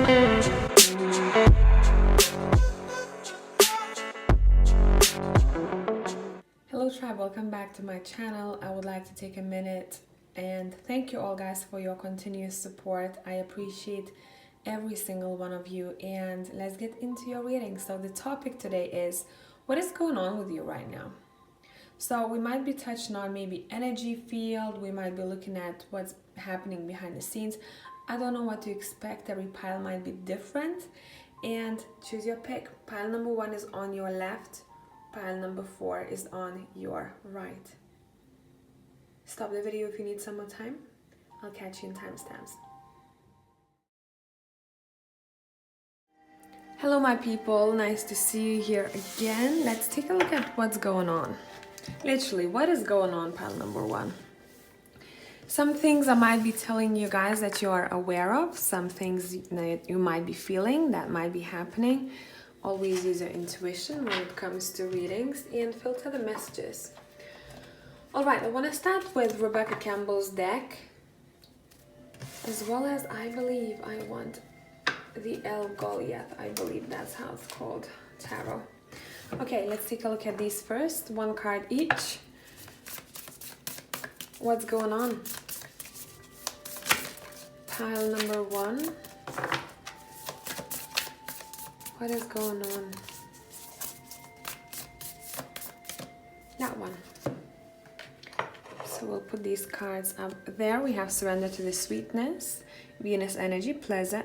Hello tribe, welcome back to my channel. I would like to take a minute and thank you all guys for your continuous support. I appreciate every single one of you, and let's get into your reading. So the topic today is what is going on with you right now. So we might be touching on maybe energy field, we might be looking at what's happening behind the scenes. I don't know what to expect, every pile might be different, and choose your pick. Pile number 1 is on your left, pile number 4 is on your right. Stop the video if you need some more time. I'll catch you in timestamps. Hello my people, nice to see you here again. Let's take a look at what's going on. Literally, what is going on, pile number 1? Some things I might be telling you guys that you are aware of, some things that you might be feeling that might be happening. Always use your intuition when it comes to readings and filter the messages. Alright, I want to start with Rebecca Campbell's deck, as well as I believe I want the 𝒃𝒊𝒕𝒉, I believe that's how it's called, tarot. Okay, let's take a look at these first, 1 card each. What's going on? Pile number 1. What is going on? That one. So we'll put these cards up there. We have surrender to the sweetness, Venus energy, pleasure,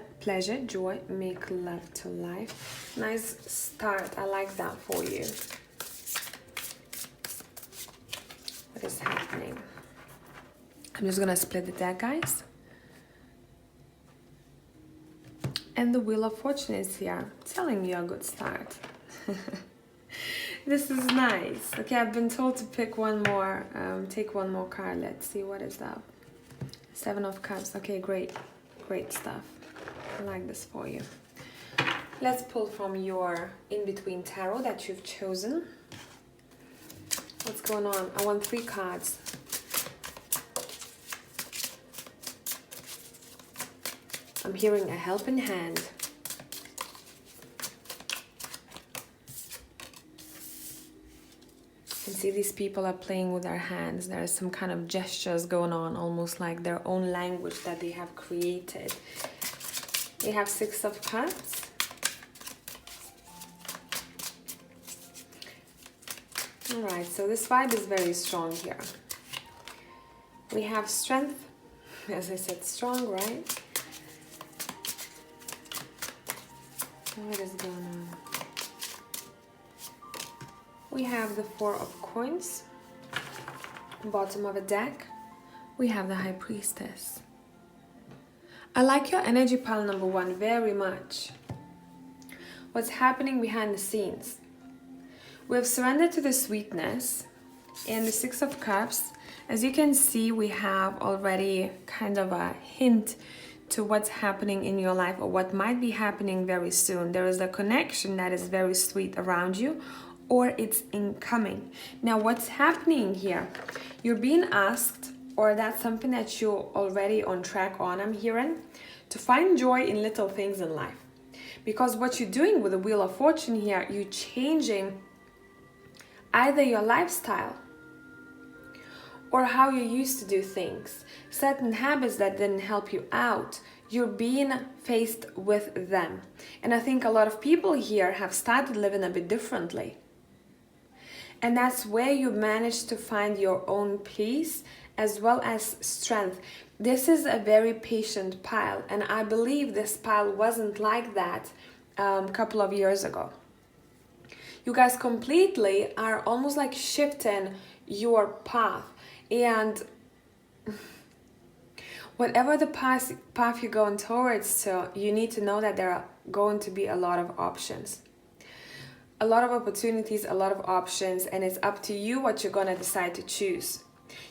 joy, make love to life. Nice start. I like that for you. What is happening? I'm just gonna split the deck, guys. And the Wheel of Fortune is here, telling you a good start. This is nice. Okay, I've been told to pick one more, take one more card. Let's see, what is that? 7 of Cups. Okay, great. Great stuff. I like this for you. Let's pull from your in-between tarot that you've chosen. What's going on? I want 3 cards. I'm hearing a helping hand. You can see these people are playing with their hands. There is some kind of gestures going on, almost like their own language that they have created. We have 6 of Cups. Alright, so this vibe is very strong here. We have strength. As I said, strong, right? What is going on? We have the 4 of Coins. Bottom of a deck, we have the High Priestess. I like your energy, pile number 1, very much. What's happening behind the scenes? We have surrendered to the sweetness and the 6 of Cups. As you can see, we have already kind of a hint to what's happening in your life or what might be happening very soon. There is a connection that is very sweet around you, or it's incoming. Now, what's happening here? You're being asked, or that's something that you're already on track on, I'm hearing, to find joy in little things in life. Because what you're doing with the Wheel of Fortune here, you're changing either your lifestyle or how you used to do things. Certain habits that didn't help you out, you're being faced with them. And I think a lot of people here have started living a bit differently. And that's where you manage to find your own peace as well as strength. This is a very patient pile, and I believe this pile wasn't like that a couple of years ago. You guys completely are almost like shifting your path, and whatever the path you're going towards, so you need to know that there are going to be a lot of options. A lot of opportunities, a lot of options, and it's up to you what you're gonna decide to choose.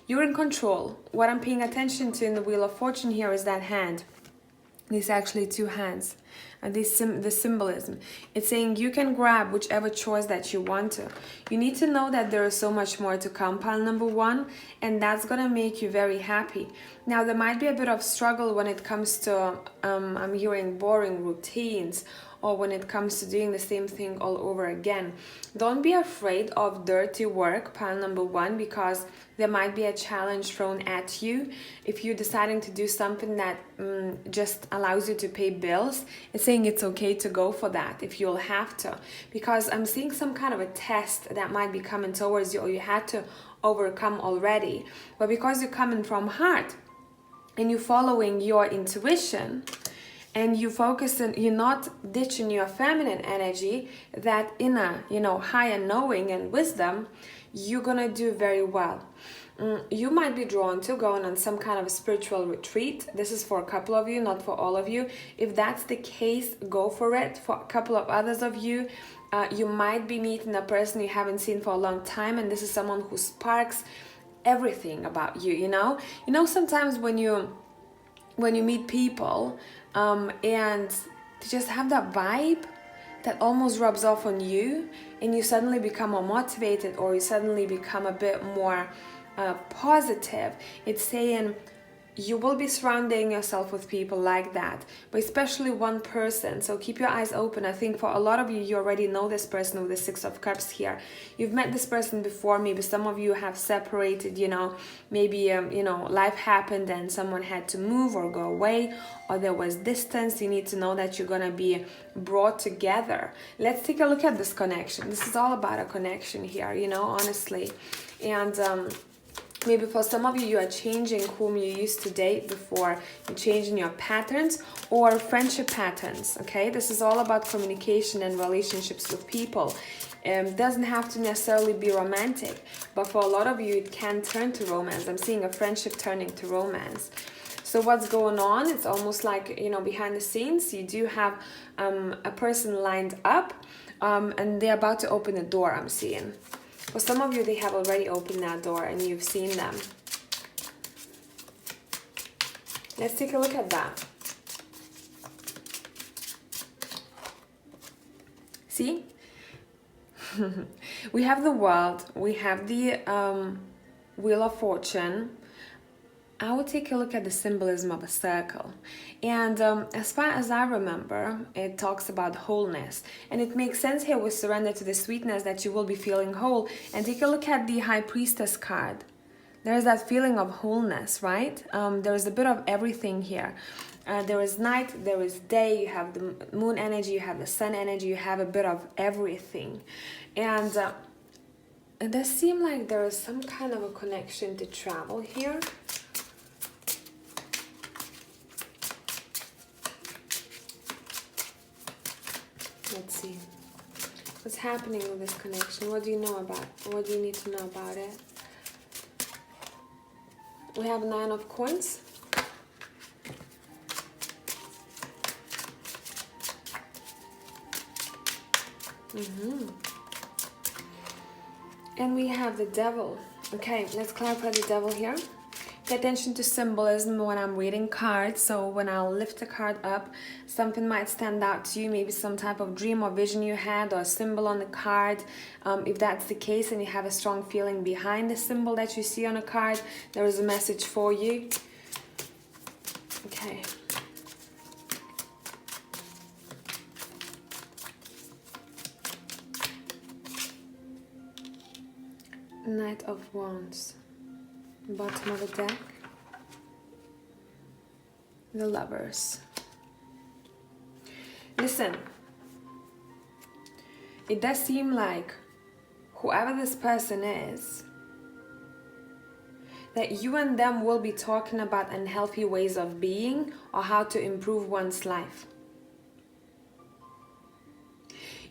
You're in control. What I'm paying attention to in the Wheel of Fortune here is that hand. There's actually 2 hands. And the symbolism. It's saying you can grab whichever choice that you want to. You need to know that there is so much more to come, pile number 1, and that's gonna make you very happy. Now, there might be a bit of struggle when it comes to, I'm hearing boring routines, or when it comes to doing the same thing all over again. Don't be afraid of dirty work, pile number 1, because there might be a challenge thrown at you. If you're deciding to do something that just allows you to pay bills, it's saying it's okay to go for that if you'll have to. Because I'm seeing some kind of a test that might be coming towards you, or you had to overcome already. But because you're coming from heart and you're following your intuition, and you focus on, you're not ditching your feminine energy, that inner, higher knowing and wisdom, you're gonna do very well. You might be drawn to going on some kind of a spiritual retreat. This is for a couple of you, not for all of you. If that's the case, go for it. For a couple of others of you, you might be meeting a person you haven't seen for a long time, and this is someone who sparks everything about you. Sometimes when you meet people, and to just have that vibe that almost rubs off on you, and you suddenly become more motivated, or you suddenly become a bit more positive. It's saying you will be surrounding yourself with people like that, but especially one person. So keep your eyes open. I think for a lot of you, you already know this person with the 6 of Cups here. You've met this person before. Maybe some of you have separated, maybe life happened and someone had to move or go away, or there was distance. You need to know that you're gonna be brought together. Let's take a look at this connection. This is all about a connection here, honestly. And maybe for some of you, you are changing whom you used to date before. You're changing your patterns or friendship patterns, okay? This is all about communication and relationships with people. Doesn't have to necessarily be romantic, but for a lot of you, it can turn to romance. I'm seeing a friendship turning to romance. So what's going on? It's almost like, behind the scenes, you do have a person lined up, and they're about to open the door, I'm seeing. For some of you, they have already opened that door and you've seen them. Let's take a look at that. See? We have the World. We have the Wheel of Fortune. I will take a look at the symbolism of a circle. And as far as I remember, it talks about wholeness. And it makes sense here with surrender to the sweetness that you will be feeling whole. And take a look at the High Priestess card. There's that feeling of wholeness, right? There's a bit of everything here. There is night, there is day, you have the moon energy, you have the sun energy, you have a bit of everything. And it does seem like there is some kind of a connection to travel here. Let's see. What's happening with this connection? What do you know about? What do you need to know about it? We have 9 of Coins. And we have the Devil. Okay, let's clarify the Devil here. Pay attention to symbolism when I'm reading cards. So when I'll lift the card up, something might stand out to you, maybe some type of dream or vision you had, or a symbol on the card. If that's the case and you have a strong feeling behind the symbol that you see on a card, there is a message for you. Okay. Knight of Wands. Bottom of the deck, the Lovers. Listen, it does seem like whoever this person is, that you and them will be talking about unhealthy ways of being or how to improve one's life.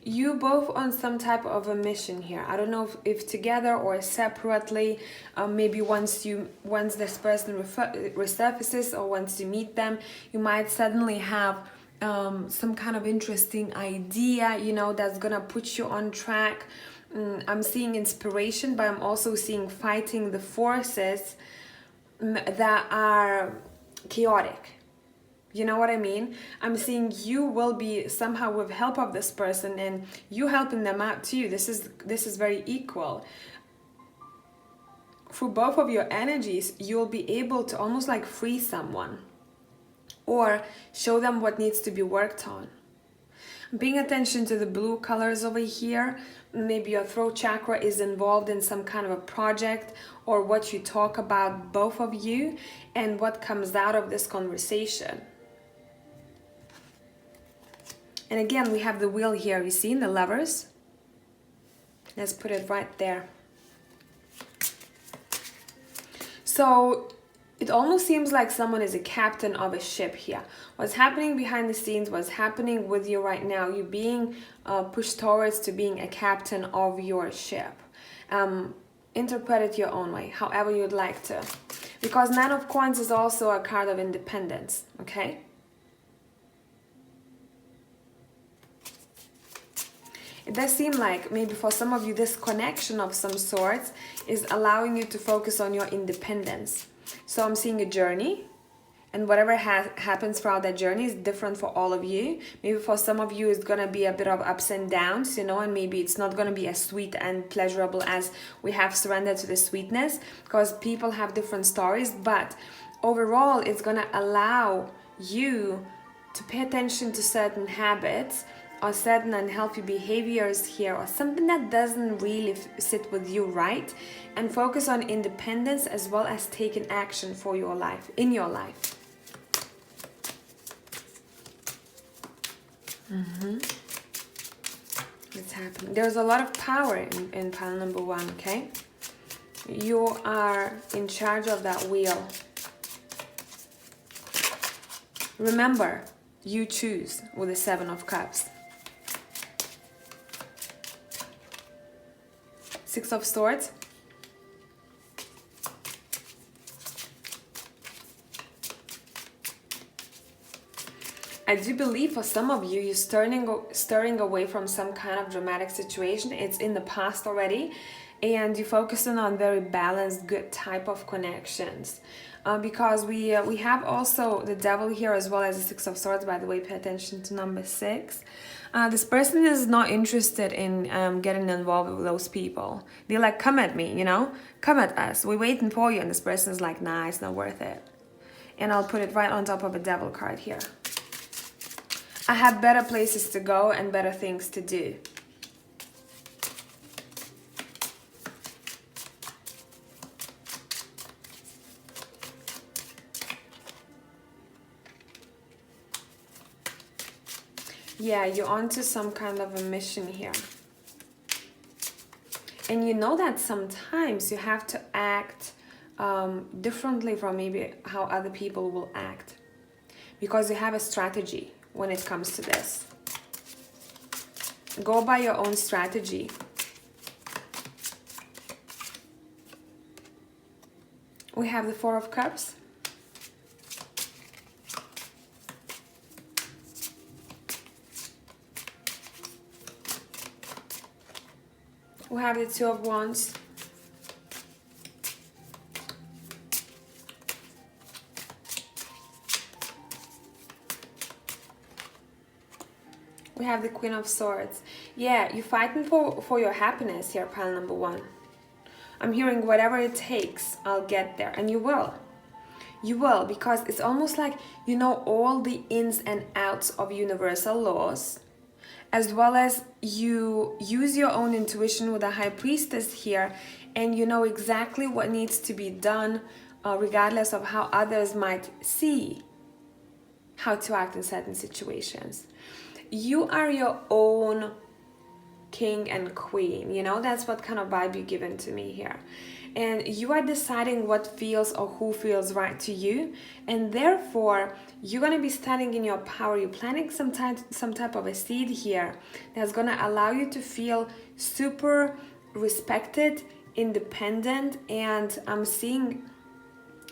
You both on some type of a mission here. I don't know if together or separately. Maybe once this person resurfaces or once you meet them, you might suddenly have some kind of interesting idea, that's gonna put you on track. I'm seeing inspiration, but I'm also seeing fighting the forces that are chaotic. You know what I mean? I'm seeing you will be somehow with help of this person and you helping them out too. This is very equal. through both of your energies, you'll be able to almost like free someone or show them what needs to be worked on. Paying attention to the blue colors over here, maybe your throat chakra is involved in some kind of a project or what you talk about, both of you, and what comes out of this conversation. And again, we have the wheel here, you see, in the Lovers. Let's put it right there. So it almost seems like someone is a captain of a ship here. What's happening behind the scenes, what's happening with you right now, you being pushed towards to being a captain of your ship. Interpret it your own way, however you'd like to. Because Nine of Coins is also a card of independence, okay? It does seem like maybe for some of you this connection of some sorts is allowing you to focus on your independence. So I'm seeing a journey, and whatever happens throughout that journey is different for all of you. Maybe for some of you it's gonna be a bit of ups and downs, you know, and maybe it's not gonna be as sweet and pleasurable as we have surrendered to the sweetness, because people have different stories. But overall, it's gonna allow you to pay attention to certain habits or certain unhealthy behaviors here, or something that doesn't really sit with you, right? And focus on independence as well as taking action for your life, in your life. It's happening. There's a lot of power in pile number 1, okay? You are in charge of that wheel. Remember, you choose with the 7 of Cups. 6 of Swords. I do believe for some of you, you're stirring away from some kind of dramatic situation. It's in the past already, and you're focusing on very balanced, good type of connections. Because we have also the Devil here as well as the 6 of Swords. By the way, pay attention to number 6. This person is not interested in getting involved with those people. They're like, come at me, you know, come at us. We're waiting for you. And this person is like, nah, it's not worth it. And I'll put it right on top of a Devil card here. I have better places to go and better things to do. Yeah, you're onto some kind of a mission here. And you know that sometimes you have to act differently from maybe how other people will act. Because you have a strategy when it comes to this. Go by your own strategy. We have the 4 of Cups. We have the 2 of Wands. We have the Queen of Swords. Yeah, you're fighting for your happiness here, pile number 1. I'm hearing whatever it takes, I'll get there. And you will. You will, because it's almost like you know all the ins and outs of universal laws, as well as you use your own intuition with the High Priestess here, and you know exactly what needs to be done, regardless of how others might see how to act in certain situations. You are your own king and queen, you know, that's what kind of vibe you're given to me here. And you are deciding what feels or who feels right to you, and therefore you're going to be standing in your power. You're planting some type of a seed here that's going to allow you to feel super respected, independent, and I'm seeing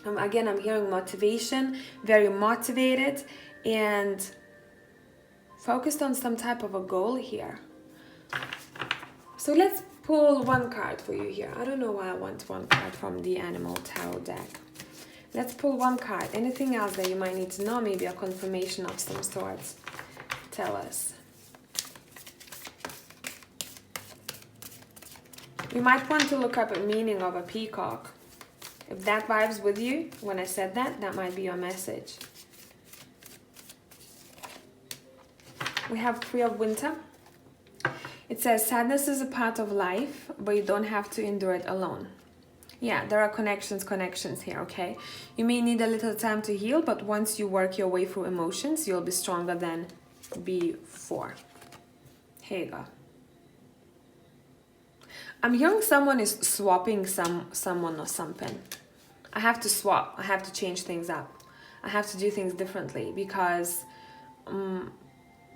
again, I'm hearing motivation, very motivated and focused on some type of a goal here. So let's pull one card for you here. I don't know why I want one card from the Animal Tarot deck. Let's pull one card. Anything else that you might need to know? Maybe a confirmation of some sorts. Tell us. You might want to look up a meaning of a peacock. If that vibes with you when I said that, that might be your message. We have Three of Winter. It says sadness is a part of life, but you don't have to endure it alone. Yeah, there are connections here, okay? You may need a little time to heal, but once you work your way through emotions, you'll be stronger than before. Here you go. I'm hearing someone is swapping someone or something. I have to swap. I have to change things up. I have to do things differently because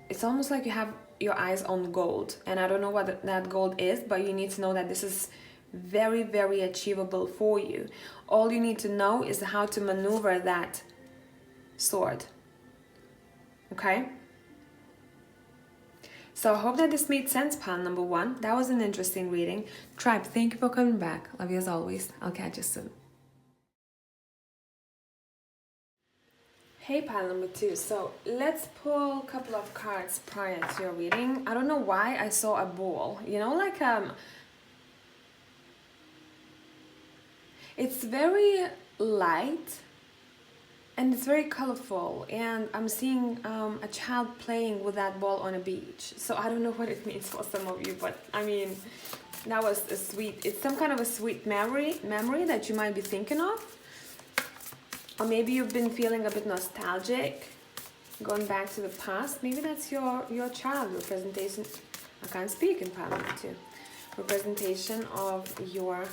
it's almost like you have your eyes on gold. And I don't know what that gold is, but you need to know that this is very, very achievable for you. All you need to know is how to maneuver that sword. Okay? So I hope that this made sense, pile number one. That was an interesting reading. Tribe, thank you for coming back. Love you as always. I'll catch you soon. Hey, pile number two. So let's pull a couple of cards prior to your reading. I don't know why I saw a ball. You know, like it's very light and it's very colorful, and I'm seeing a child playing with that ball on a beach. So I don't know what it means for some of you, but I mean, that was a sweet, it's some kind of a sweet memory that you might be thinking of. Or maybe you've been feeling a bit nostalgic, going back to the past. Maybe that's your child representation. I can't speak in Parliament too. Representation of your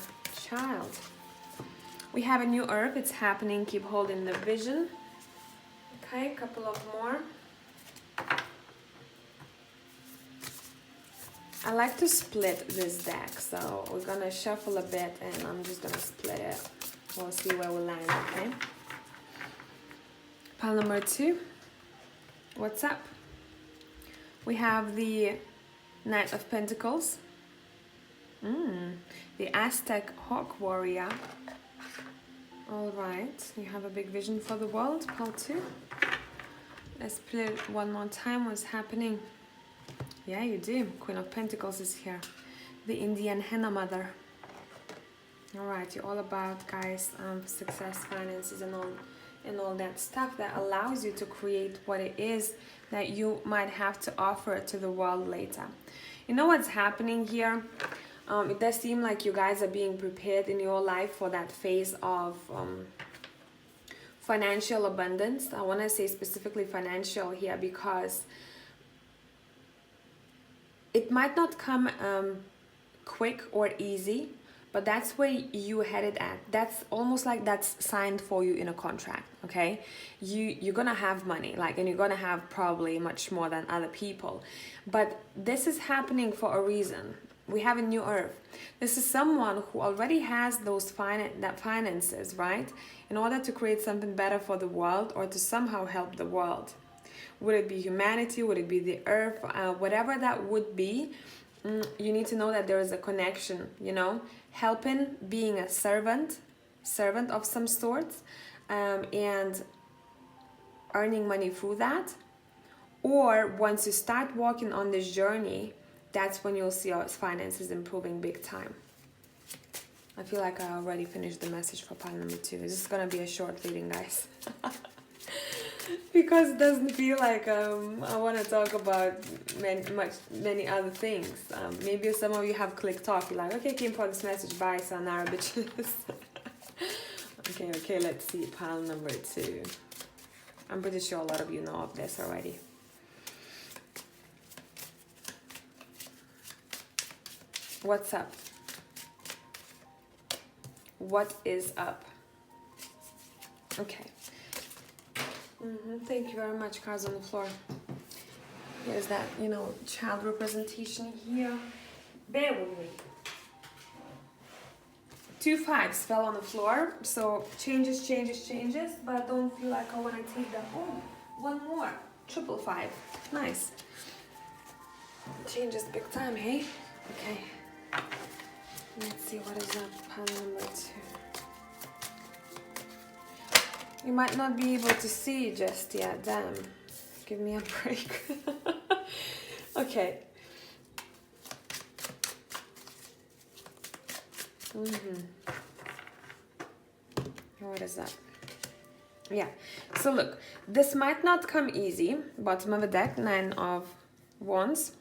child. We have a new herb. It's happening. Keep holding the vision. Okay, a couple of more. I like to split this deck, so we're gonna shuffle a bit and I'm just gonna split it. We'll see where we land, okay? Pile number two. What's up? We have the Knight of Pentacles. The Aztec Hawk Warrior. All right, you have a big vision for the world, pile two. Let's play it one more time. What's happening? Yeah, you do. Queen of Pentacles is here. The Indian henna mother. All right, you're all about, guys, success, finances, and all that stuff that allows you to create what it is that you might have to offer to the world later. You know what's happening here? It does seem like you guys are being prepared in your life for that phase of financial abundance. I want to say specifically financial here because it might not come quick or easy, but that's where you headed at. That's almost like that's signed for you in a contract, okay? You're gonna have money, like, and you're gonna have probably much more than other people. But this is happening for a reason. We have a new earth. This is someone who already has those finances, right? In order to create something better for the world or to somehow help the world. Would it be humanity? Would it be the earth? Whatever that would be, you need to know that there is a connection, you know? Helping, being a servant of some sort, and earning money through that. Or once you start walking on this journey, that's when you'll see your finances improving big time. I feel like I already finished the message for pile number two. This is gonna be a short reading, guys. Because it doesn't feel like I want to talk about many other things. Maybe some of you have clicked off. You're like, okay, came for this message. Bye, sayonara, bitches. Okay, let's see. Pile number two. I'm pretty sure a lot of you know of this already. What's up? What is up? Okay. Thank you very much, cards on the floor. Here's that, you know, child representation here. Bear with me. 2 5s fell on the floor, so changes, but I don't feel like I want to take them. Oh, one more. 555. Nice. Changes big time, hey? Okay. Let's see what is up. Pile number 2. You might not be able to see just yet. Damn. Give me a break. Okay. What is that? Yeah, so look, this might not come easy. Bottom of the deck, 9 of Wands.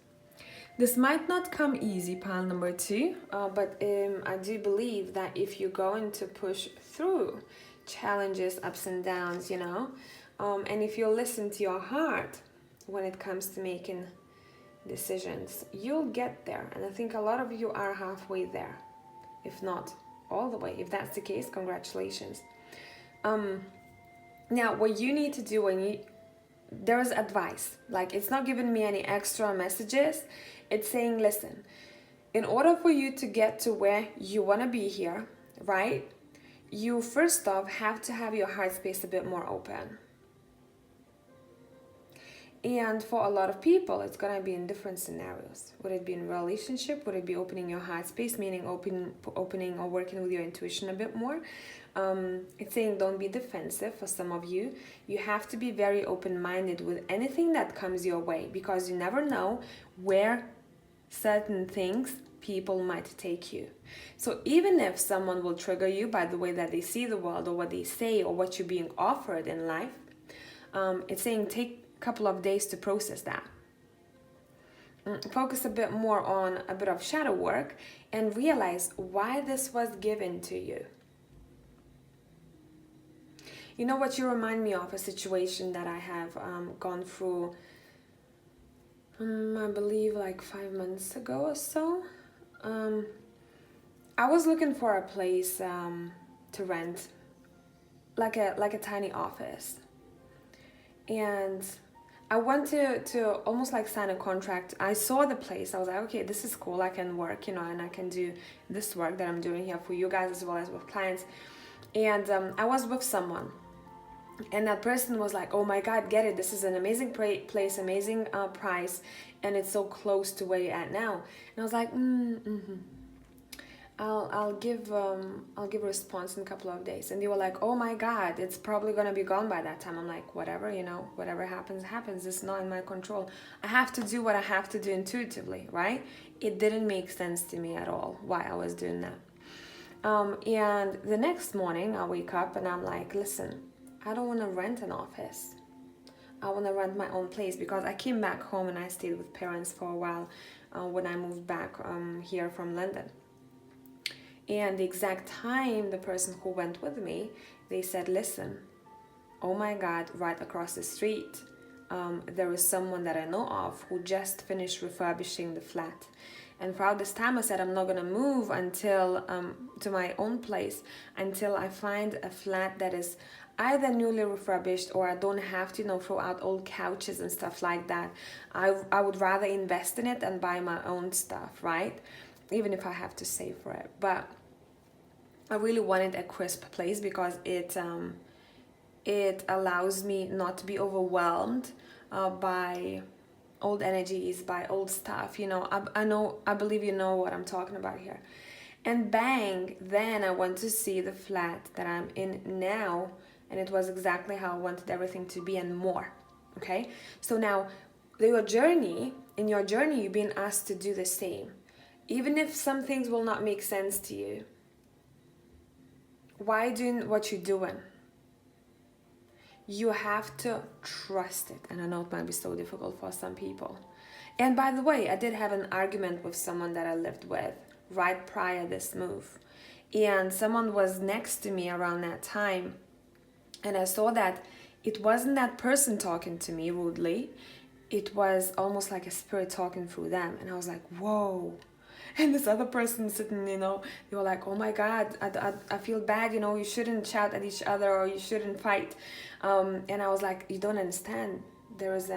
This might not come easy, pile number 2, but I do believe that if you're going to push through challenges, ups and downs, you know, and if you listen to your heart when it comes to making decisions, you'll get there. And I think a lot of you are halfway there, if not all the way. If that's the case, congratulations. Now, what you need to do there's advice, like it's not giving me any extra messages. It's saying, listen, in order for you to get to where you want to be here, right, you first off have to have your heart space a bit more open. And for a lot of people, it's going to be in different scenarios. Would it be in a relationship? Would it be opening your heart space, meaning opening or working with your intuition a bit more? It's saying don't be defensive for some of you. You have to be very open-minded with anything that comes your way, because you never know where certain things, people might take you. So even if someone will trigger you by the way that they see the world or what they say or what you're being offered in life, it's saying take a couple of days to process that. Focus a bit more on a bit of shadow work and realize why this was given to you. You know what you remind me of? A situation that I have gone through, I believe like 5 months ago or so. I was looking for a place to rent, like a tiny office. And I went to almost like sign a contract. I saw the place. I was like, okay, this is cool. I can work, you know, and I can do this work that I'm doing here for you guys as well as with clients. And I was with someone. And that person was like, oh my God, get it. This is an amazing place, amazing price. And it's so close to where you're at now. And I was like, I'll give a response in a couple of days. And they were like, oh my God, it's probably gonna be gone by that time. I'm like, whatever, you know, whatever happens. It's not in my control. I have to do what I have to do intuitively, right? It didn't make sense to me at all why I was doing that. And the next morning I wake up and I'm like, listen, I don't want to rent an office. I want to rent my own place, because I came back home and I stayed with parents for a while when I moved back here from London. And the exact time the person who went with me, they said, listen, oh my God, right across the street, there is someone that I know of who just finished refurbishing the flat. And throughout this time I said, I'm not gonna move until to my own place until I find a flat that is either newly refurbished, or I don't have to, you know, throw out old couches and stuff like that. I would rather invest in it and buy my own stuff, right? Even if I have to save for it. But I really wanted a crisp place, because it allows me not to be overwhelmed by old energies, by old stuff, you know. I believe you know what I'm talking about here. And bang, then I went to see the flat that I'm in now, and it was exactly how I wanted everything to be and more. Okay, so now in your journey, you're being asked to do the same. Even if some things will not make sense to you, why doing what you're doing? You have to trust it. And I know it might be so difficult for some people. And by the way, I did have an argument with someone that I lived with right prior this move. And someone was next to me around that time. And I saw that it wasn't that person talking to me rudely. It was almost like a spirit talking through them. And I was like, whoa. And this other person sitting, you know, they were like, oh my God, I feel bad, you know, you shouldn't shout at each other, or you shouldn't fight. And I was like, you don't understand. There is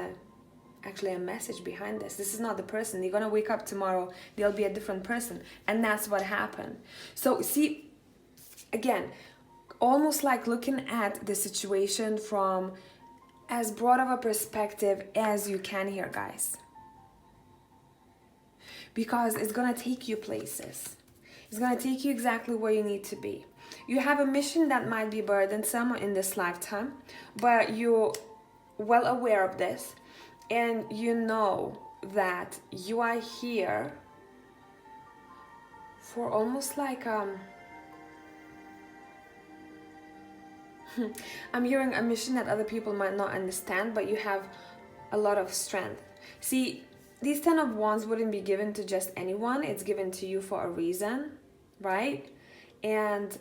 actually a message behind this. This is not the person. You're going to wake up tomorrow, they'll be a different person. And that's what happened. So see, again, almost like looking at the situation from as broad of a perspective as you can here, guys. Because it's going to take you places. It's going to take you exactly where you need to be. You have a mission that might be burdensome in this lifetime, but you're well aware of this, and you know that you are here for almost like I'm hearing a mission that other people might not understand, but you have a lot of strength. See, these 10 of Wands wouldn't be given to just anyone. It's given to you for a reason, right? And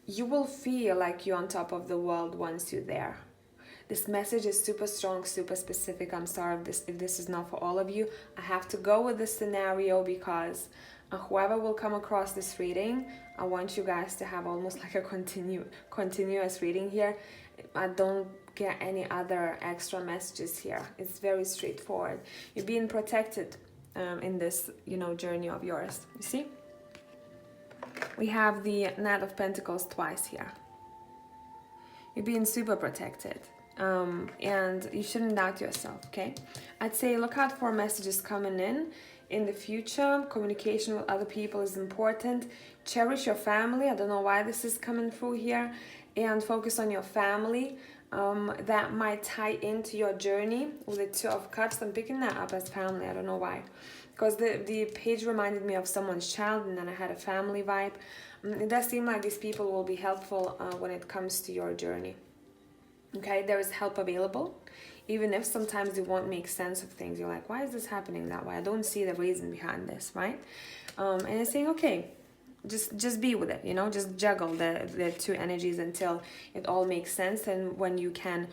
you will feel like you're on top of the world once you're there. This message is super strong, super specific. I'm sorry if this is not for all of you. I have to go with this scenario because whoever will come across this reading, I want you guys to have almost like a continuous reading here. I don't get any other extra messages here. It's very straightforward. You're being protected in this, journey of yours. You see? We have the Knight of Pentacles twice here. You're being super protected. And you shouldn't doubt yourself, okay? I'd say look out for messages coming in the future. Communication with other people is important. Cherish your family. I don't know why this is coming through here. And focus on your family. That might tie into your journey with the Two of Cups. I'm picking that up as family. I don't know why. Because the page reminded me of someone's child, and then I had a family vibe. It does seem like these people will be helpful when it comes to your journey. Okay, there is help available, even if sometimes you won't make sense of things. You're like, why is this happening that way? I don't see the reason behind this, right? And it's saying, okay, just be with it, just juggle the two energies until it all makes sense, and when you can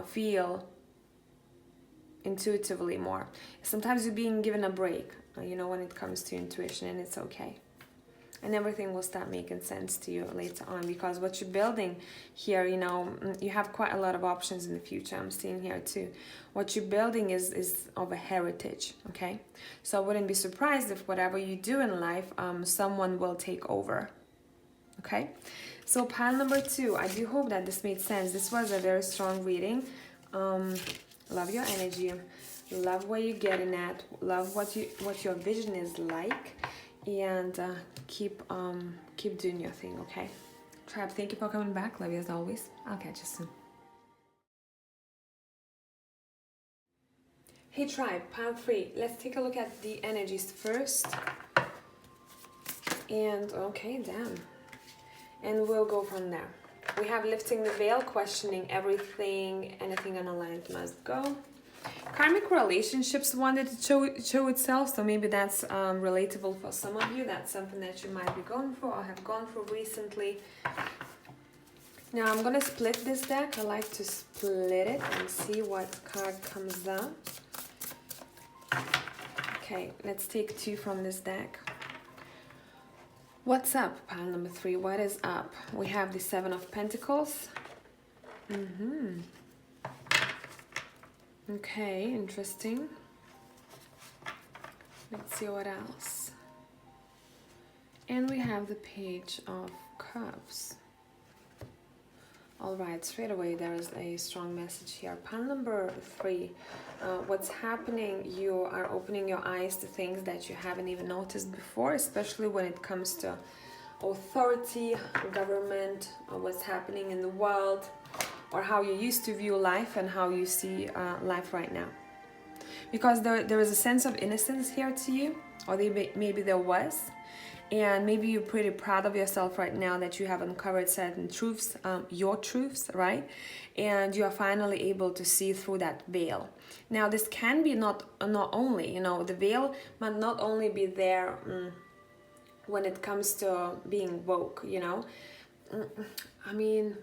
feel intuitively more. Sometimes you're being given a break, when it comes to intuition, and it's okay. And everything will start making sense to you later on, because what you're building here, you have quite a lot of options in the future. I'm seeing here too. What you're building is of a heritage, okay? So I wouldn't be surprised if whatever you do in life, someone will take over, okay? So pile number 2, I do hope that this made sense. This was a very strong reading. Love your energy. Love where you're getting at. Love what your vision is like. And keep doing your thing, okay? Tribe, thank you for coming back. Love you as always. I'll catch you soon. Hey Tribe, pile 3. Let's take a look at the energies first. And okay, damn. And we'll go from there. We have lifting the veil, questioning everything, anything unaligned must go. Karmic relationships wanted to show itself, so maybe that's relatable for some of you. That's something that you might be going through or have gone through recently. Now I'm gonna split this deck. I like to split it and see what card comes out. Okay, let's take 2 from this deck. What's up, pile number 3? What is up? We have the 7 of Pentacles. Okay, interesting. Let's see what else. And we have the Page of Cups. All right, straight away there is a strong message here. Pile number 3. What's happening? You are opening your eyes to things that you haven't even noticed before, especially when it comes to authority, government, or what's happening in the world, or how you used to view life and how you see life right now. Because there is a sense of innocence here to you, or maybe there was, and maybe you're pretty proud of yourself right now that you have uncovered certain truths, your truths, right? And you are finally able to see through that veil. Now this can be not only, the veil might not only be there when it comes to being woke, I mean,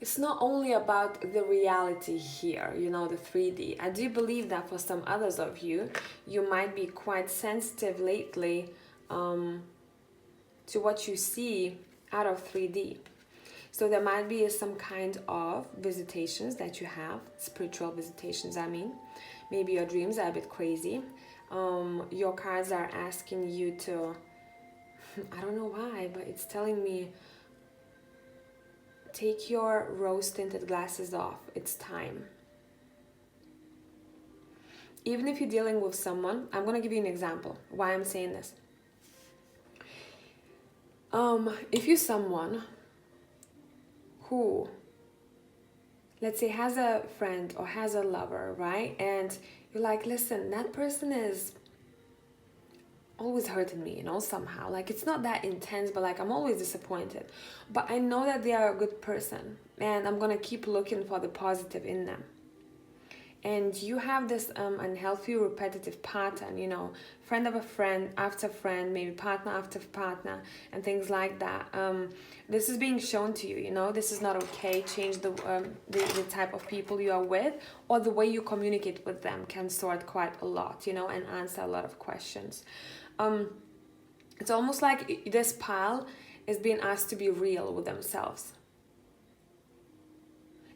it's not only about the reality here, the 3D. I do believe that for some others of you, you might be quite sensitive lately to what you see out of 3D. So there might be some kind of visitations that you have, spiritual visitations, I mean. Maybe your dreams are a bit crazy. Your cards are asking you to, I don't know why, but it's telling me, take your rose-tinted glasses off. It's time. Even if you're dealing with someone, I'm going to give you an example why I'm saying this. If you're someone who, let's say, has a friend or has a lover, right? And you're like, listen, that person is always hurting me, somehow. Like, it's not that intense, but like, I'm always disappointed. But I know that they are a good person. and I'm gonna keep looking for the positive in them. And you have this unhealthy repetitive pattern, you know, friend of a friend after friend, maybe partner after partner, and things like that. This is being shown to you, you know, this is not okay. Change the type of people you are with, or the way you communicate with them can sort quite a lot, you know, and answer a lot of questions. It's almost like this pile is being asked to be real with themselves.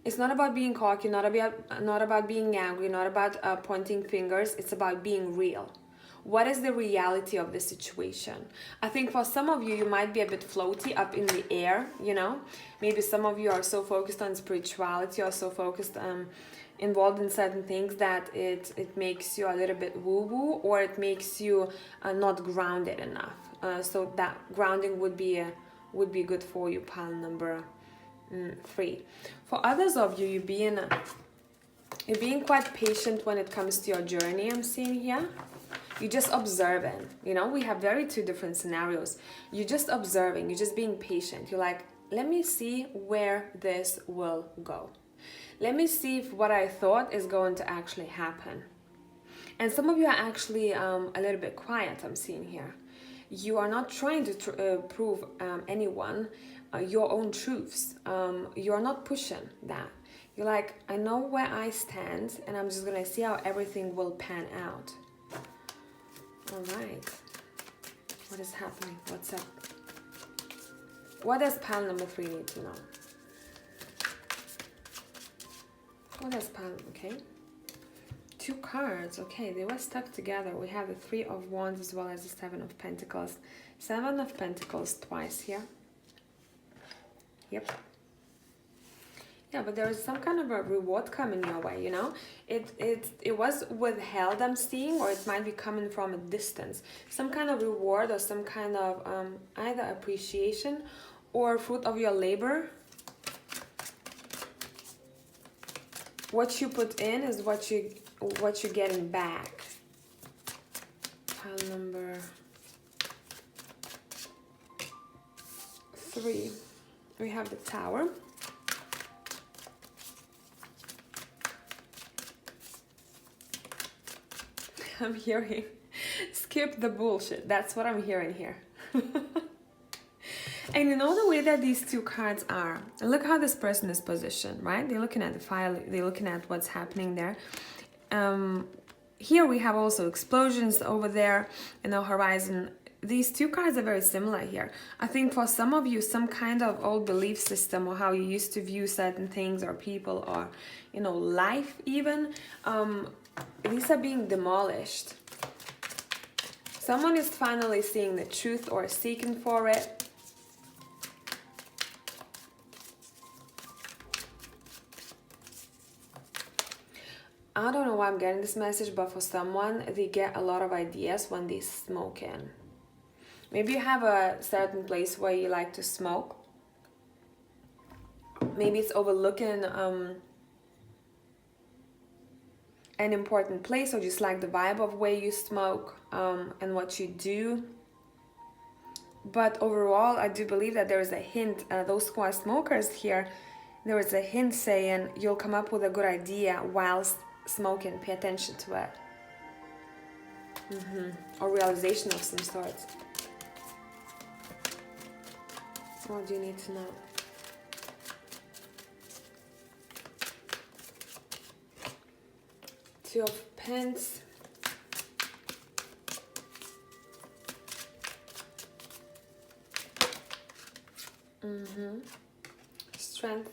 It's not about being cocky, not about being angry, not about pointing fingers. It's about being real. What is the reality of the situation? I think for some of you, you might be a bit floaty, up in the air, you know? Maybe some of you are so focused on spirituality, or so focused, involved in certain things that it makes you a little bit woo-woo, or it makes you not grounded enough. So that grounding would be good for you, pile number 3. For others of you, you're being quite patient when it comes to your journey. I'm seeing here, you're just observing. You know, we have two different scenarios. You're just observing, you're just being patient. You're like, let me see where this will go. Let me see if what I thought is going to actually happen. And some of you are actually a little bit quiet, I'm seeing here. You are not trying to prove anyone your own truths. You're not pushing that. You're like, I know where I stand, and I'm just gonna see how everything will pan out. All right. What is happening? What's up? What does pile number 3 need to know? What does pile? Okay. 2 cards. Okay, they were stuck together. We have the 3 of Wands as well as the 7 of Pentacles. 7 of Pentacles twice here. Yep. Yeah, but there is some kind of a reward coming your way, you know? It was withheld, I'm seeing, or it might be coming from a distance. Some kind of reward, or some kind of either appreciation or fruit of your labor. What you put in is what you're getting back. Pile number 3. We have the Tower. I'm hearing, skip the bullshit. That's what I'm hearing here. And you know the way that these 2 cards are. Look how this person is positioned, right? They're looking at the file. They're looking at what's happening there. Here we have also explosions over there in the horizon. These 2 cards are very similar here. I think for some of you, some kind of old belief system, or how you used to view certain things or people, or, you know, life even, these are being demolished. Someone is finally seeing the truth or seeking for it. I don't know why I'm getting this message, but for someone, they get a lot of ideas when they smoke in. Maybe you have a certain place where you like to smoke. Maybe it's overlooking an important place, or just like the vibe of where you smoke and what you do. But overall, I do believe that there is a hint. Those who are smokers here, there is a hint saying you'll come up with a good idea whilst smoking. Pay attention to it. Or realization of some sort. What do you need to know? Two of Pence. Strength.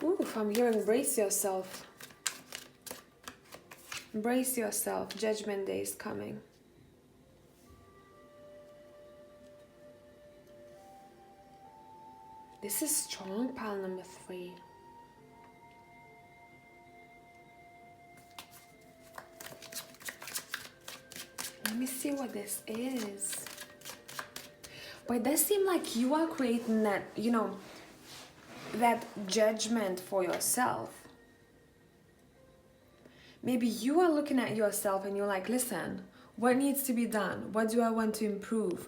Oof, I'm hearing brace yourself. Brace yourself. Judgment Day is coming. This is strong, pile number 3. Let me see what this is. But it does seem like you are creating that, you know, that judgment for yourself. Maybe you are looking at yourself and you're like, listen, What needs to be done? What do I want to improve?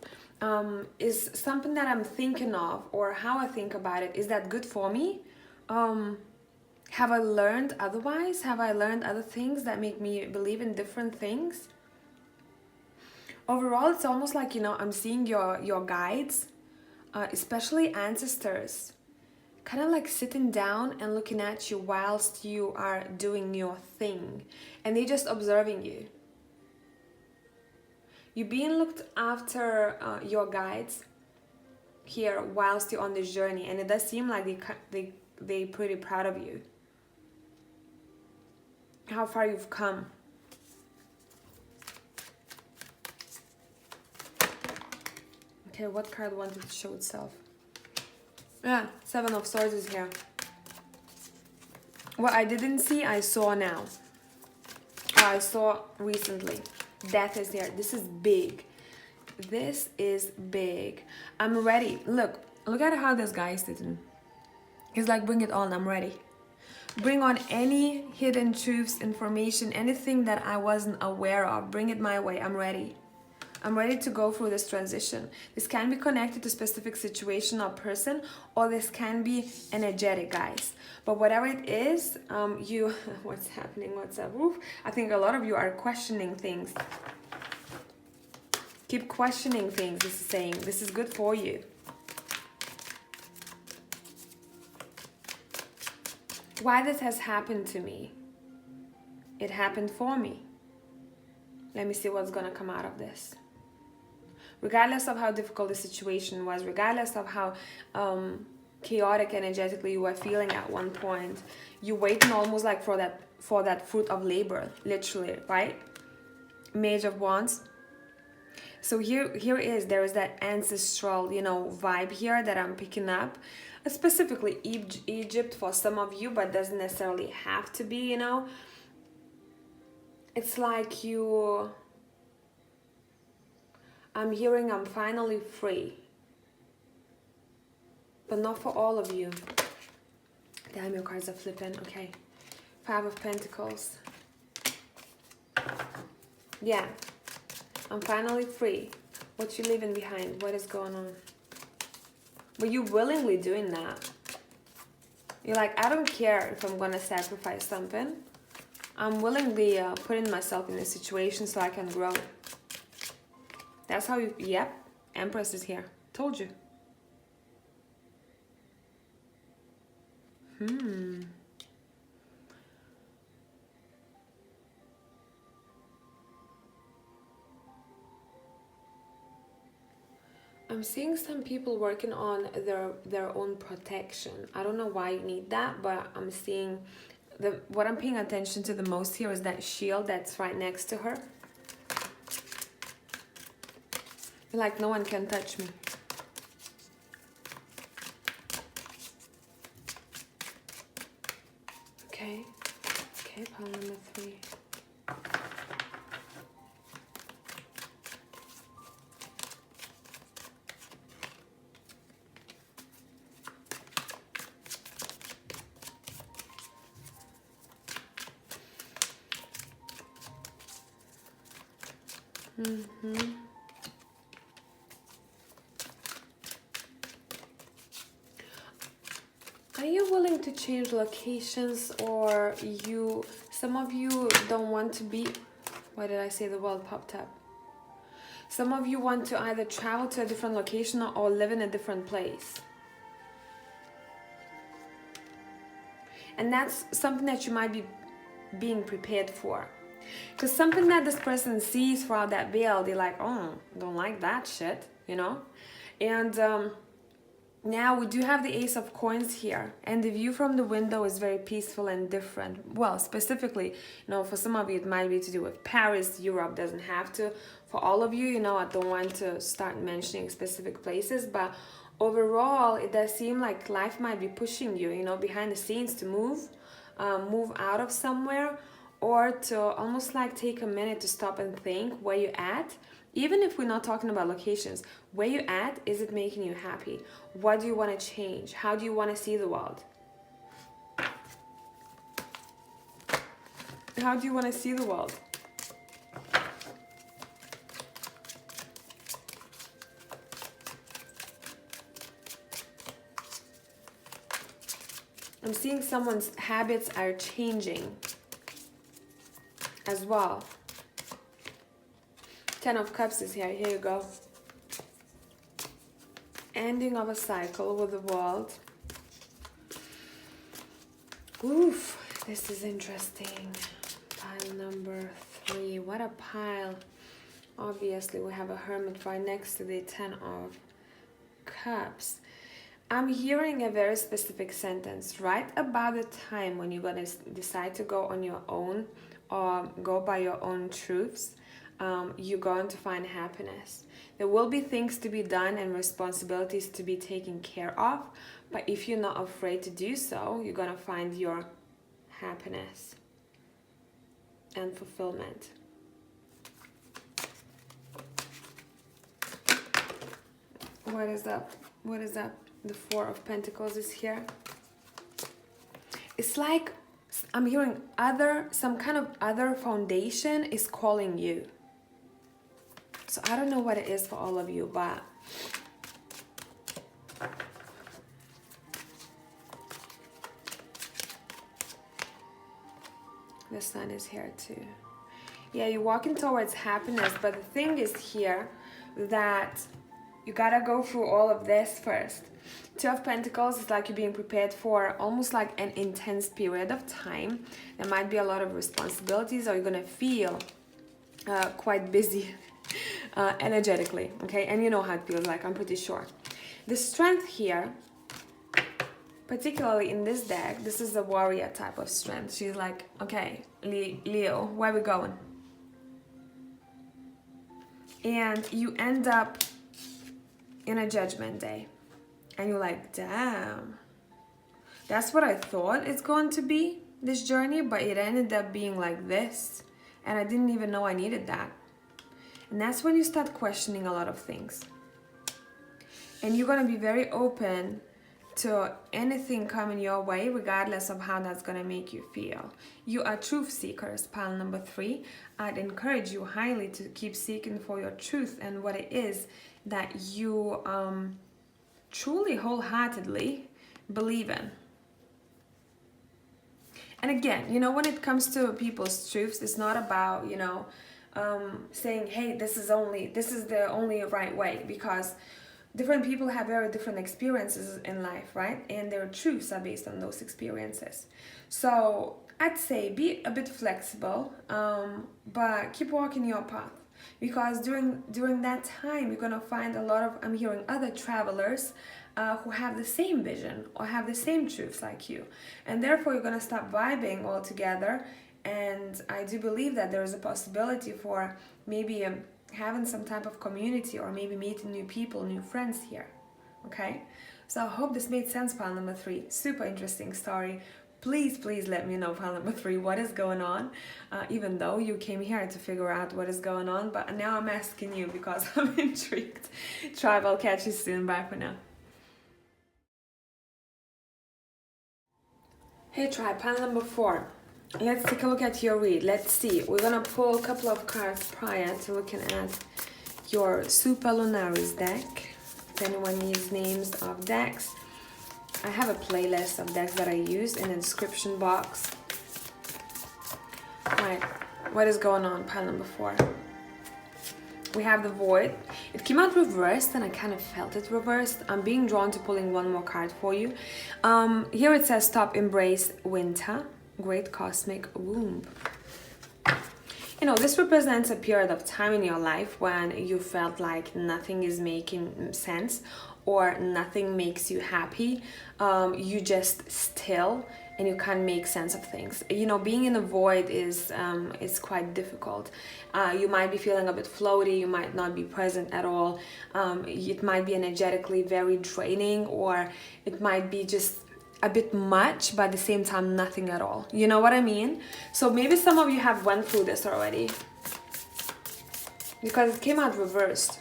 Is something that I'm thinking of, or how I think about it, is that good for me? Have I learned otherwise? Have I learned other things that make me believe in different things? Overall, it's almost like, you know, I'm seeing your guides, especially ancestors, kind of like sitting down and looking at you whilst you are doing your thing, and they're just observing you. You're being looked after, your guides here whilst you're on this journey, and it does seem like they're pretty proud of you, how far you've come. Okay, what card wanted to show itself? Yeah, Seven of Swords is here. What I didn't see, I saw now. I saw recently. Death is here. This is big. This is big. I'm ready. Look at how this guy is sitting. He's like, bring it on, I'm ready. Bring on any hidden truths, information, anything that I wasn't aware of. Bring it my way, I'm ready. I'm ready to go through this transition. This can be connected to specific situation or person, or this can be energetic, guys. But whatever it is, what's happening, what's up? Oof. I think a lot of you are questioning things. Keep questioning things, this is saying. This is good for you. Why this has happened to me? It happened for me. Let me see what's gonna come out of this. Regardless of how difficult the situation was, regardless of how chaotic energetically you were feeling at one point, you're waiting almost like for that fruit of labor, literally, right? Mage of Wands. So there is that ancestral, you know, vibe here that I'm picking up. Specifically Egypt for some of you, but doesn't necessarily have to be, you know. It's like I'm hearing I'm finally free. But not for all of you. Damn, your cards are flipping. Okay. Five of Pentacles. Yeah. I'm finally free. What you leaving behind? What is going on? But you willingly doing that. You're like, I don't care if I'm going to sacrifice something. I'm willingly putting myself in a situation so I can grow. That's how you... Yep. Empress is here. Told you. I'm seeing some people working on their own protection. I don't know why you need that, but I'm seeing what I'm paying attention to the most here is that shield that's right next to her. Like, no one can touch me. Okay. Okay, pile number 3. Are you willing to change locations, or some of you don't want to be... Why did I say the word popped up? Some of you want to either travel to a different location or live in a different place. And that's something that you might be being prepared for. Because something that this person sees throughout that veil, they're like, oh, don't like that shit, you know? And now we do have the Ace of Coins here. And the view from the window is very peaceful and different. Well, specifically, you know, for some of you, it might be to do with Paris, Europe, doesn't have to. For all of you, you know, I don't want to start mentioning specific places, but overall, it does seem like life might be pushing you, you know, behind the scenes to move out of somewhere, or to almost like take a minute to stop and think where you're at. Even if we're not talking about locations, where you're at, is it making you happy? What do you want to change? How do you want to see the world? How do you want to see the world? I'm seeing someone's habits are changing as well. 10 of Cups is here. Here you go. Ending of a cycle with the world. Oof, this is interesting. Pile number 3. What a pile. Obviously, we have a Hermit right next to the 10 of Cups. I'm hearing a very specific sentence. Right about the time when you're going to decide to go on your own or go by your own truths, you're going to find happiness. There will be things to be done and responsibilities to be taken care of, but if you're not afraid to do so, you're going to find your happiness and fulfillment. What is up? What is up? The 4 of Pentacles is here. It's like I'm hearing some kind of other foundation is calling you. So I don't know what it is for all of you, but the Sun is here too. Yeah, you're walking towards happiness, but the thing is here that you gotta go through all of this first. 2 of Pentacles is like you're being prepared for almost like an intense period of time. There might be a lot of responsibilities, or you're gonna feel quite busy energetically, okay? And you know how it feels like, I'm pretty sure. The Strength here, particularly in this deck, this is a warrior type of strength. She's like, okay, Leo, where are we going? And you end up in a Judgment Day. And you're like, damn. That's what I thought it's going to be, this journey, but it ended up being like this. And I didn't even know I needed that. And that's when you start questioning a lot of things. And you're going to be very open to anything coming your way, regardless of how that's going to make you feel. You are truth seekers, pile number 3. I'd encourage you highly to keep seeking for your truth and what it is that you truly, wholeheartedly believe in. And again, you know, when it comes to people's truths, it's not about, you know, saying, hey, this is the only right way, because different people have very different experiences in life, right? And their truths are based on those experiences. So I'd say be a bit flexible, but keep walking your path, because during that time you're gonna find a lot of, I'm hearing, other travelers who have the same vision or have the same truths like you, and therefore you're gonna start vibing all together. And I do believe that there is a possibility for maybe having some type of community, or maybe meeting new people, new friends here. Okay, so I hope this made sense, pile number 3. Super interesting story. Please let me know, pile number 3, what is going on, even though you came here to figure out what is going on, but now I'm asking you because I'm intrigued. Tribe, I'll catch you soon. Bye for now. Hey Tribe, pile number 4. Let's take a look at your read. Let's see. We're gonna pull a couple of cards prior to looking at your Super Lunaris deck. If anyone needs names of decks, I have a playlist of decks that I use in the description box. Alright, what is going on, pile number 4? We have the Void. It came out reversed and I kind of felt it reversed. I'm being drawn to pulling one more card for you. Here it says, stop, embrace winter. Great cosmic womb. You know, this represents a period of time in your life when you felt like nothing is making sense or nothing makes you happy. You just still, and you can't make sense of things. You know, being in a void is quite difficult. You might be feeling a bit floaty, you might not be present at all. It might be energetically very draining, or it might be just a bit much, but at the same time nothing at all. You know what I mean? So maybe some of you have went through this already, because it came out reversed.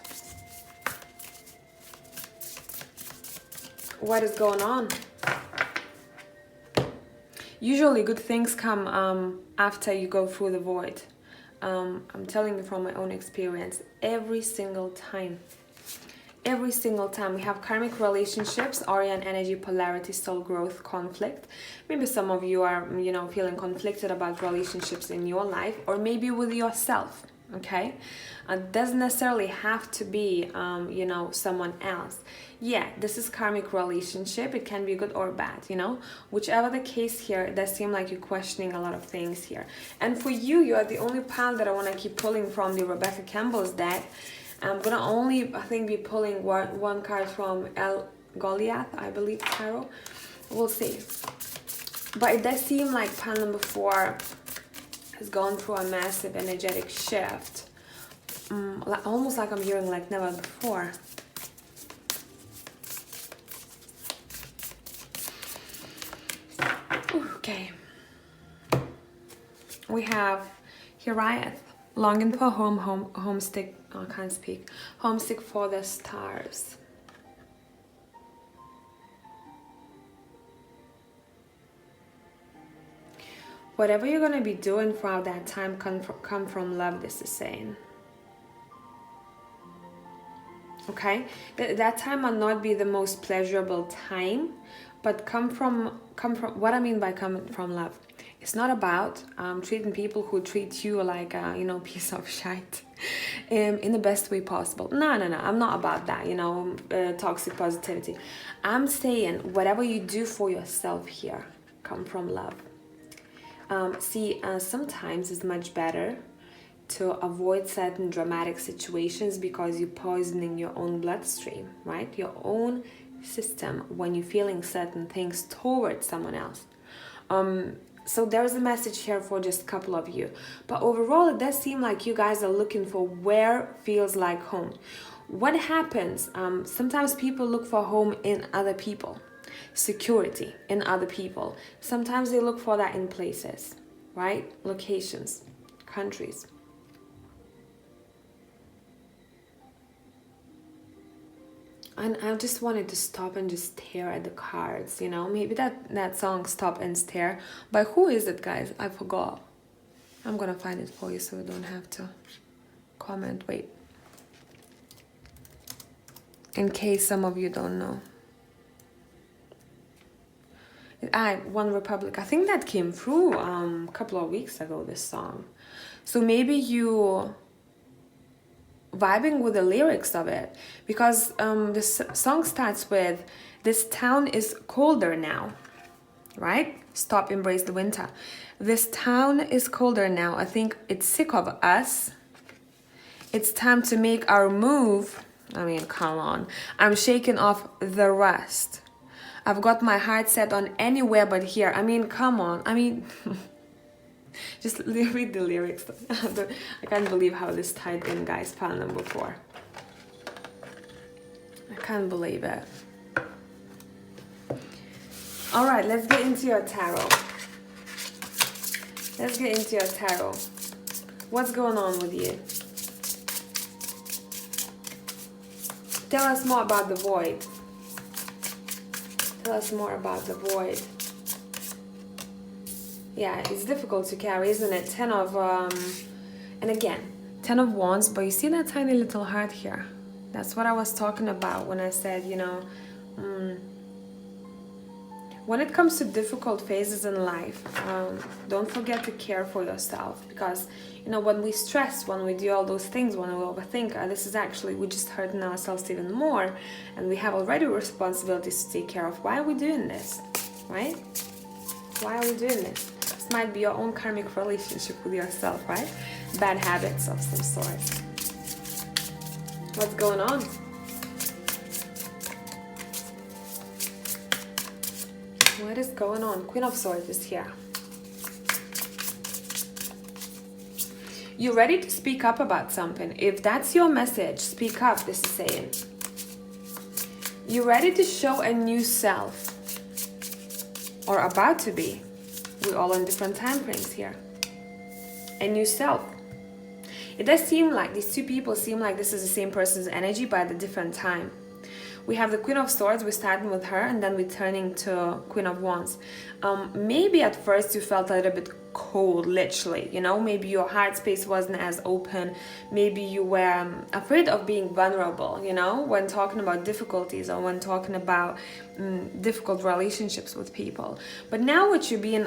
What is going on? Usually good things come after you go through the void. I'm telling you from my own experience, every single time. every single time. We have karmic relationships, Orion energy, polarity, soul growth, conflict. Maybe some of you are, you know, feeling conflicted about relationships in your life, or maybe with yourself. Okay, it doesn't necessarily have to be you know, someone else. Yeah, this is karmic relationship. It can be good or bad, you know, whichever the case here. It does seem like you're questioning a lot of things here. And for you, you are the only pile that I want to keep pulling from the Rebecca Campbell's deck. I'm gonna only, I think, be pulling one card from 𝒃𝒊𝒕𝒉, I believe, tarot. We'll see. But it does seem like pile number 4 has gone through a massive energetic shift. Almost like I'm hearing like never before. Okay. We have 𝒃𝒊𝒕𝒉, longing for home, homesick, I can't speak, homesick for the stars. Whatever you're going to be doing throughout that time, come from love, this is saying. Okay? That time will not be the most pleasurable time, but come from, what I mean by coming from love. It's not about treating people who treat you like a, you know, piece of shite in the best way possible. No, I'm not about that, you know, toxic positivity. I'm saying whatever you do for yourself here, come from love. Sometimes it's much better to avoid certain dramatic situations because you're poisoning your own bloodstream, right? Your own system when you're feeling certain things towards someone else. So there's a message here for just a couple of you. But overall, it does seem like you guys are looking for where feels like home. What happens? Sometimes people look for home in other people. Security in other people. Sometimes they look for that in places, right? Locations, countries. And I just wanted to stop and just stare at the cards, you know. Maybe that song, Stop and Stare. By who is it, guys? I forgot. I'm gonna find it for you so you don't have to comment. Wait. In case some of you don't know. One Republic. I think that came through a couple of weeks ago, this song. So maybe you vibing with the lyrics of it, because this song starts with, this town is colder now, right? Stop, embrace the winter. This town is colder now. I think it's sick of us. It's time to make our move. I mean, come on. I'm shaking off the rust. I've got my heart set on anywhere but here. I mean, come on. I mean, just read the lyrics. I can't believe how this tied in, guys. Pile number 4. I can't believe it. All right, let's get into your tarot. Let's get into your tarot. What's going on with you? Tell us more about the void. Tell us more about the void. Yeah, it's difficult to carry, isn't it? 10 of, and again, 10 of Wands, but you see that tiny little heart here? That's what I was talking about when I said, you know, when it comes to difficult phases in life, don't forget to care for yourself, because, you know, when we stress, when we do all those things, when we overthink, this is actually, we're just hurting ourselves even more, and we have already responsibilities to take care of. Why are we doing this, right? Why are we doing this? This might be your own karmic relationship with yourself, right? Bad habits of some sort. What's going on? What is going on? Queen of Swords is here. You're ready to speak up about something. If that's your message, speak up, this is saying. You're ready to show a new self. Or about to be. We're all on different time frames here. A new self. It does seem like these two people seem like this is the same person's energy, but at a different time. We have the Queen of Swords, we're starting with her, and then we're turning to Queen of Wands. Maybe at first you felt a little bit cold, literally, you know, maybe your heart space wasn't as open, maybe you were afraid of being vulnerable, you know, when talking about difficulties or when talking about difficult relationships with people. But now what you're being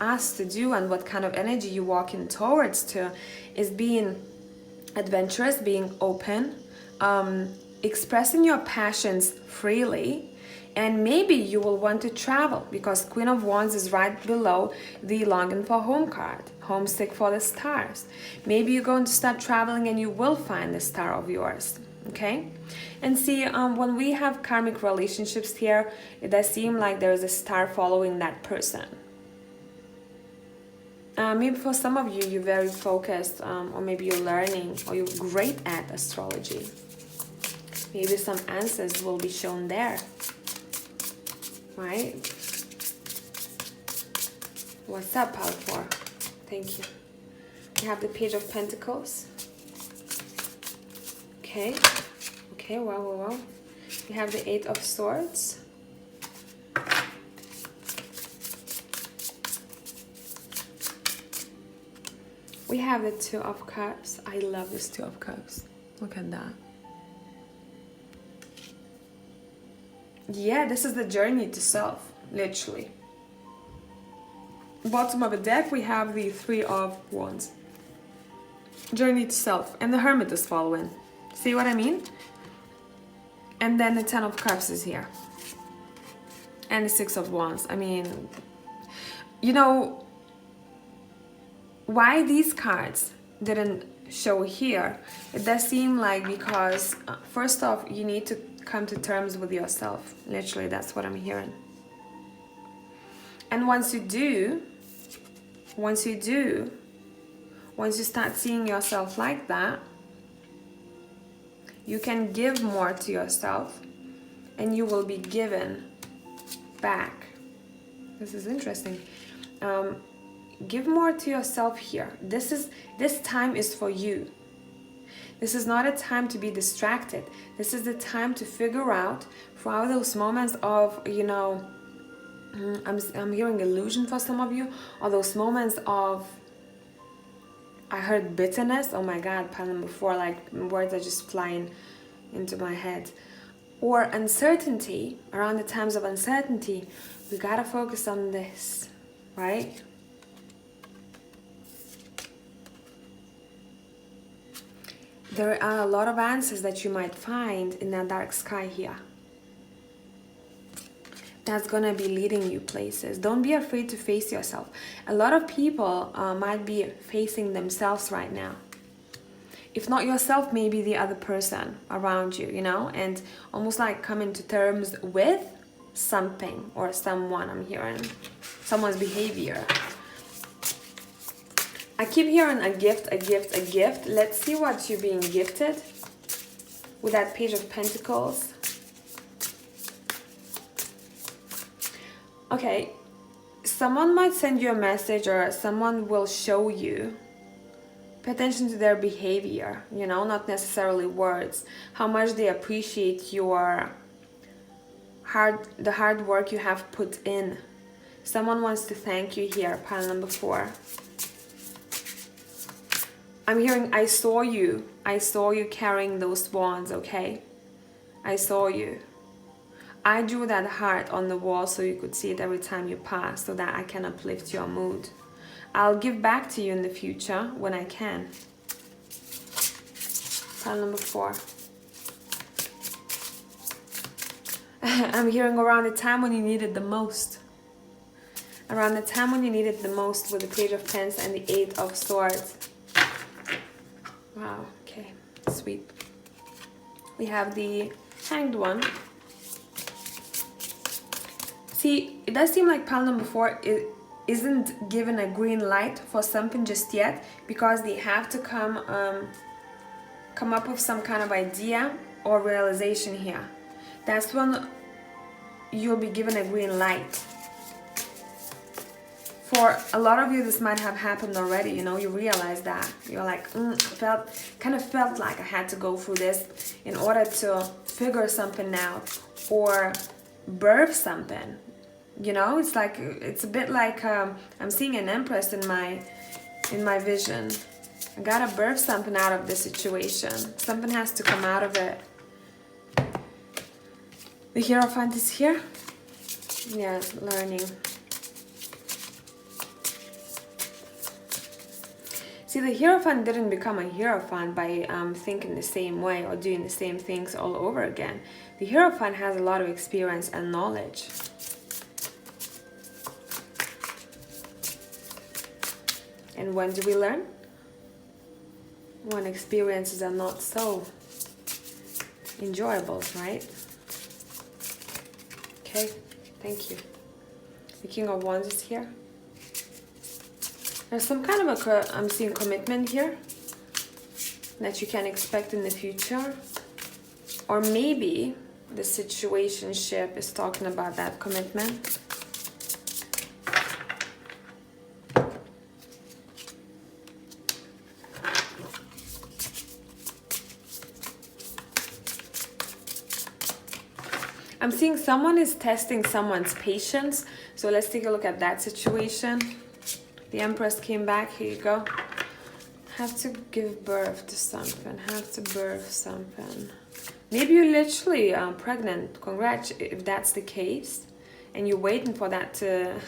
asked to do and what kind of energy you're walking towards to is being adventurous, being open, expressing your passions freely. And maybe you will want to travel, because Queen of Wands is right below the longing for home card, homesick for the stars. Maybe you're going to start traveling and you will find the star of yours, okay? And see, when we have karmic relationships here, it does seem like there is a star following that person. Maybe for some of you, you're very focused, or maybe you're learning, or you're great at astrology. Maybe some answers will be shown there. Right? What's up, 𝒃𝒐𝒐𝒌? Thank you. We have the Page of Pentacles. Okay. Okay, wow. We have the Eight of Swords. We have the Two of Cups. I love this Two of Cups. Look at that. Yeah, this is the journey to self, literally. Bottom of the deck, we have the Three of Wands. Journey to self. And the Hermit is following. See what I mean? And then the Ten of Cups is here. And the Six of Wands. I mean, you know, why these cards didn't show here, it does seem like because, first off, you need to come to terms with yourself. Literally, that's what I'm hearing. And once you start seeing yourself like that, you can give more to yourself and you will be given back. This is interesting. Give more to yourself here. This time is for you. This is not a time to be distracted. This is the time to figure out throughout those moments of, you know, I'm hearing illusion for some of you, or those moments of, I heard bitterness. Oh my God, pile number 4, like words are just flying into my head. Or uncertainty. Around the times of uncertainty, we gotta focus on this, right? There are a lot of answers that you might find in that dark sky here. That's gonna be leading you places. Don't be afraid to face yourself. A lot of people might be facing themselves right now. If not yourself, maybe the other person around you, you know, and almost like coming to terms with something or someone. I'm hearing someone's behavior. I keep hearing a gift, a gift, a gift. Let's see what you're being gifted with that Page of Pentacles. Okay, someone might send you a message or someone will show you. Pay attention to their behavior, you know, not necessarily words. How much they appreciate your the hard work you have put in. Someone wants to thank you here, pile number 4. I'm hearing, I saw you carrying those wands, okay? I saw you. I drew that heart on the wall so you could see it every time you pass, so that I can uplift your mood. I'll give back to you in the future when I can. Pile number 4. I'm hearing around the time when you need it the most. Around the time when you need it the most, with the Page of Pens and the Eight of Swords. Wow, okay, sweet. We have the Hanged One. See, it does seem like pile number 4 isn't given a green light for something just yet, because they have to come up with some kind of idea or realization here. That's when you'll be given a green light For a lot of you, this might have happened already, you know, you realize that. You're like, kind of felt like I had to go through this in order to figure something out or birth something. You know, it's like, it's a bit like, I'm seeing an empress in my vision. I gotta birth something out of this situation. Something has to come out of it. The Hierophant is here. Yeah, learning. See, the Hierophant didn't become a Hierophant by thinking the same way or doing the same things all over again. The Hierophant has a lot of experience and knowledge. And when do we learn? When experiences are not so enjoyable, right? Okay, thank you. The King of Wands is here. There's some kind of I'm seeing commitment here that you can expect in the future. Or maybe the situationship is talking about that commitment. I'm seeing someone is testing someone's patience. So let's take a look at that situation. The Empress came back. Here you go. Have to give birth to something. Have to birth something. Maybe you're literally pregnant. Congrats if that's the case. And you're waiting for that to...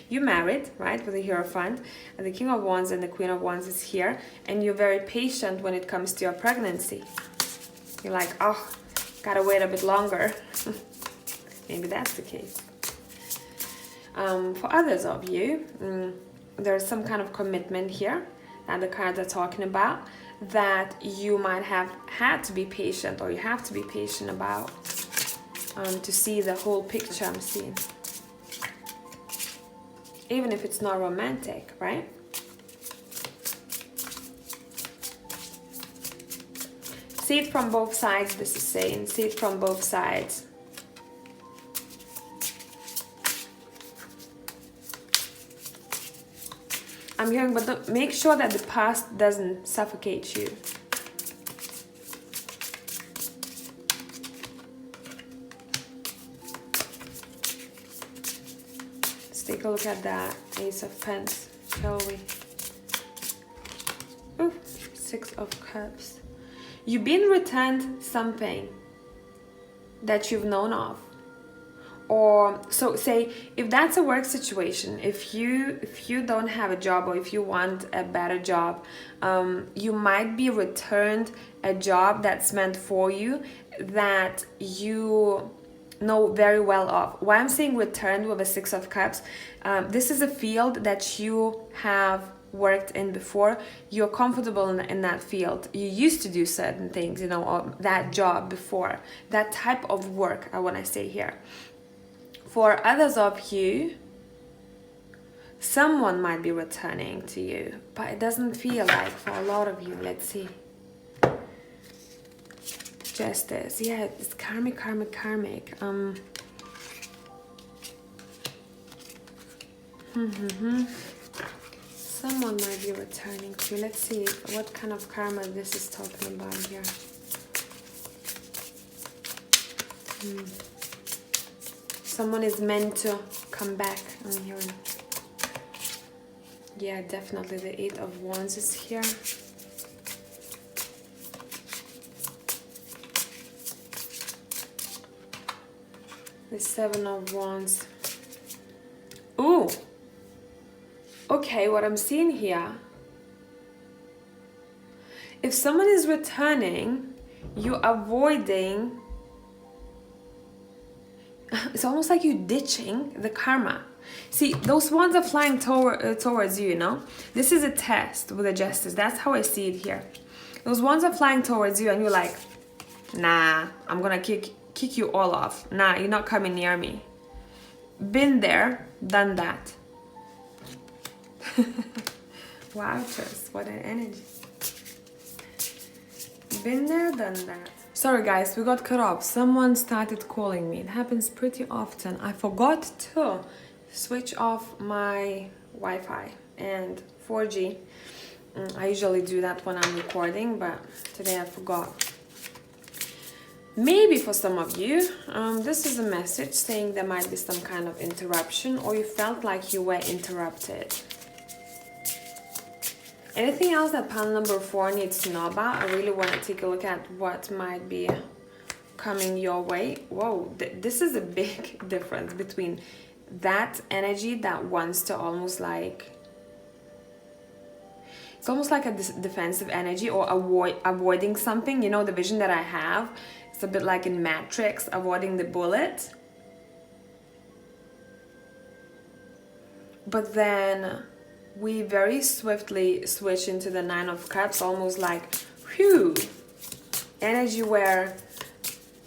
You married, right? With the Hierophant. And the King of Wands and the Queen of Wands is here. And you're very patient when it comes to your pregnancy. You're like, oh, gotta wait a bit longer. Maybe that's the case. For others of you, there's some kind of commitment here that the cards are talking about that you might have had to be patient, or you have to be patient about to see the whole picture. I'm seeing, even if it's not romantic, right? See it from both sides. This is saying, see it from both sides. I'm hearing, but make sure that the past doesn't suffocate you. Let's take a look at that. Ace of Pentacles, shall we? Ooh, Six of Cups. You've been returned something that you've known of. Or so say, if that's a work situation, if you don't have a job, or if you want a better job, you might be returned a job that's meant for you, that you know very well of. Why I'm saying returned with a Six of Cups, this is a field that you have worked in before. You're comfortable in that field. You used to do certain things, you know, or that job before. That type of work, I want to say here. For others of you, someone might be returning to you, but it doesn't feel like for a lot of you. Let's see. Justice. Yeah, it's karmic. Someone might be returning to you. Let's see what kind of karma this is talking about here. Someone is meant to come back. I'm hearing. Yeah, definitely the Eight of Wands is here. The Seven of Wands. Ooh. Okay, what I'm seeing here. If someone is returning, you're avoiding. It's almost like you ditching the karma. See, those wands are flying towards you, you know? This is a test with a justice. That's how I see it here. Those wands are flying towards you and you're like, nah, I'm gonna kick you all off. Nah, you're not coming near me. Been there, done that. Wow, just what an energy. Been there, done that. Sorry guys, we got cut off. Someone started calling me. It happens pretty often. I forgot to switch off my Wi-Fi and 4G. I usually do that when I'm recording, but today I forgot. Maybe for some of you, this is a message saying there might be some kind of interruption, or you felt like you were interrupted. Anything else that pile number 4 needs to know about? I really want to take a look at what might be coming your way. Whoa, this is a big difference between that energy that wants to almost like, it's almost like a defensive energy, or avoiding something. You know, the vision that I have, it's a bit like in Matrix, avoiding the bullet. But then we very swiftly switch into the 9 of Cups, almost like, whew, energy where,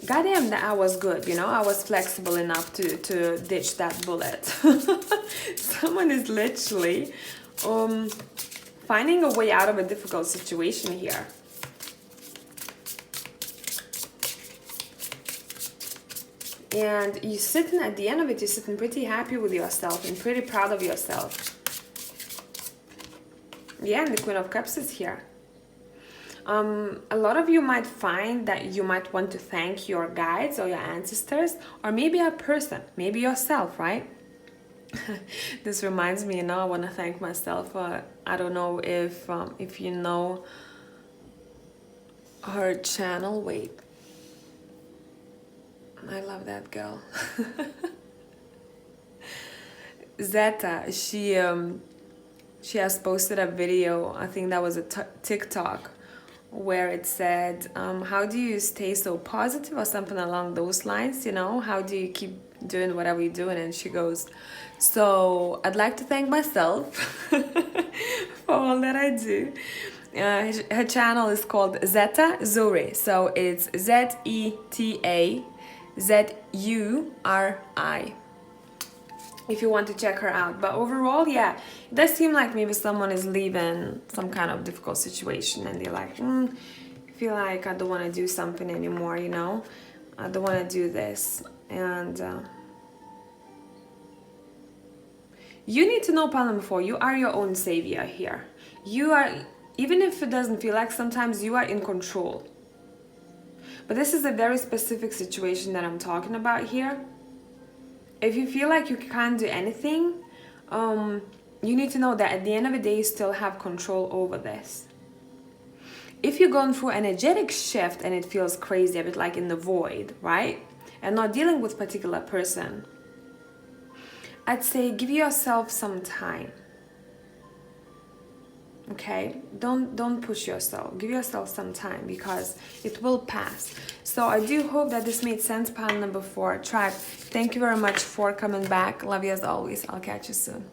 goddamn, that I was good, you know, I was flexible enough to ditch that bullet. Someone is literally finding a way out of a difficult situation here. And you're sitting, at the end of it, you're sitting pretty happy with yourself and pretty proud of yourself. Yeah, and the Queen of Cups is here. A lot of you might find that you might want to thank your guides or your ancestors, or maybe a person, maybe yourself, right? This reminds me, you know, I want to thank myself. I don't know if you know her channel. Wait. I love that girl. Zeta, she has posted a video, I think that was a TikTok, where it said, how do you stay so positive, or something along those lines, you know, how do you keep doing whatever you're doing? And she goes, so I'd like to thank myself for all that I do. Her channel is called 𝒂𝒊𝒕𝒉, so it's ZETAZURI. If you want to check her out. But overall, yeah, it does seem like maybe someone is leaving some kind of difficult situation, and they're like, I feel like I don't want to do something anymore, you know, I don't want to do this. And you need to know, pile number 4, you are your own savior here. You are, even if it doesn't feel like, sometimes you are in control. But this is a very specific situation that I'm talking about here. If you feel like you can't do anything, you need to know that at the end of the day, you still have control over this. If you're going through an energetic shift and it feels crazy, a bit like in the void, right? And not dealing with a particular person, I'd say give yourself some time. Okay, don't push yourself. Give yourself some time, because it will pass. So I do hope that this made sense, pile number 4. Tribe, thank you very much for coming back. Love you as always. I'll catch you soon.